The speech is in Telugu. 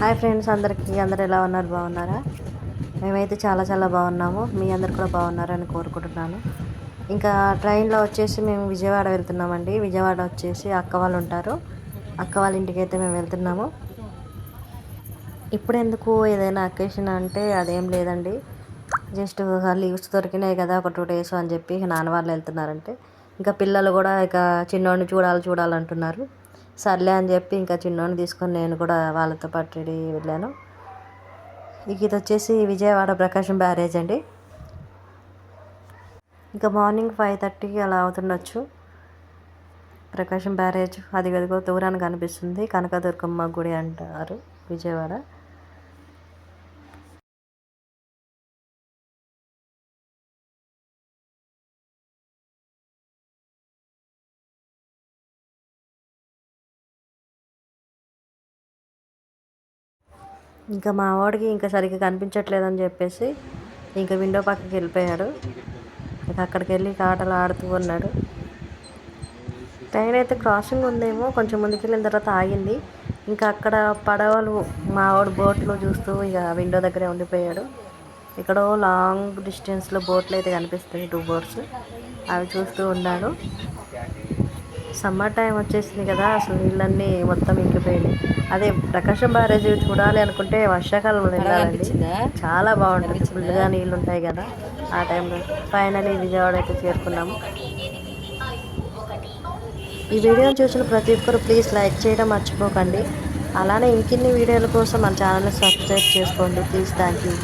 హాయ్ ఫ్రెండ్స్, అందరూ ఎలా ఉన్నారు? బాగున్నారా? మేమైతే చాలా చాలా బాగున్నాము. మీ అందరు కూడా బాగున్నారని కోరుకుంటున్నాను. ఇంకా ట్రైన్లో వచ్చేసి మేము విజయవాడ వెళ్తున్నామండి. విజయవాడ వచ్చేసి అక్క వాళ్ళు ఉంటారు. అక్క వాళ్ళ ఇంటికి అయితే మేము వెళ్తున్నాము. ఇప్పుడు ఎందుకు ఏదైనా అకేషన్ అంటే అదేం లేదండి. జస్ట్ లీవ్స్ దొరికినాయి కదా, ఒక 2 days అని చెప్పి నాన్న వాళ్ళు వెళ్తున్నారంటే ఇంకా పిల్లలు కూడా ఇక చిన్నోడిని చూడాలంటున్నారు. సర్లే అని చెప్పి ఇంకా చిన్నోడిని తీసుకొని నేను కూడా వాళ్ళతో పాటు రెడీ వెళ్ళాను. ఇక ఇది వచ్చేసి విజయవాడ ప్రకాశం బ్యారేజ్ అండి. ఇంకా మార్నింగ్ 5:30 అలా అవుతుండొచ్చు. ప్రకాశం బ్యారేజ్ అది గదిగో దూరానికి కనిపిస్తుంది. కనకదుర్గమ్మ గుడి అంటారు విజయవాడ. ఇంకా మా వాడికి ఇంకా సరిగ్గా కనిపించట్లేదని చెప్పేసి ఇంకా విండో పక్కకి వెళ్ళిపోయాడు. ఇంకా అక్కడికి వెళ్ళి ఆటలు ఆడుతూ ఉన్నాడు. ట్రైన్ అయితే క్రాసింగ్ ఉందేమో, కొంచెం ముందుకెళ్ళిన తర్వాత ఆగింది. ఇంకా అక్కడ పడవలు మా వాడు బోట్లు చూస్తూ ఇక విండో దగ్గరే ఉండిపోయాడు. ఎక్కడో లాంగ్ డిస్టెన్స్లో బోట్లు అయితే కనిపిస్తాయి, 2 boats, అవి చూస్తూ ఉన్నాడు. సమ్మర్ టైం వచ్చేసింది కదా, అసలు నీళ్ళన్నీ మొత్తం ఇంకిపోయినాయి. అదే ప్రకాశం బ్యారేజ్ చూడాలి అనుకుంటే వర్షాకాలంలో వెళ్ళాలండి, చాలా బాగుంటుంది. ఫుల్గా నీళ్ళు ఉంటాయి కదా ఆ టైంలో. ఫైనలీ విజయవాడ అయితే చేరుకున్నాము. ఈ వీడియోని చూసిన ప్రతి ఒక్కరు ప్లీజ్ లైక్ చేయడం మర్చిపోకండి. అలానే ఇంకిన్ని వీడియోల కోసం మన ఛానల్ని సబ్స్క్రైబ్ చేసుకోండి ప్లీజ్. Thank you.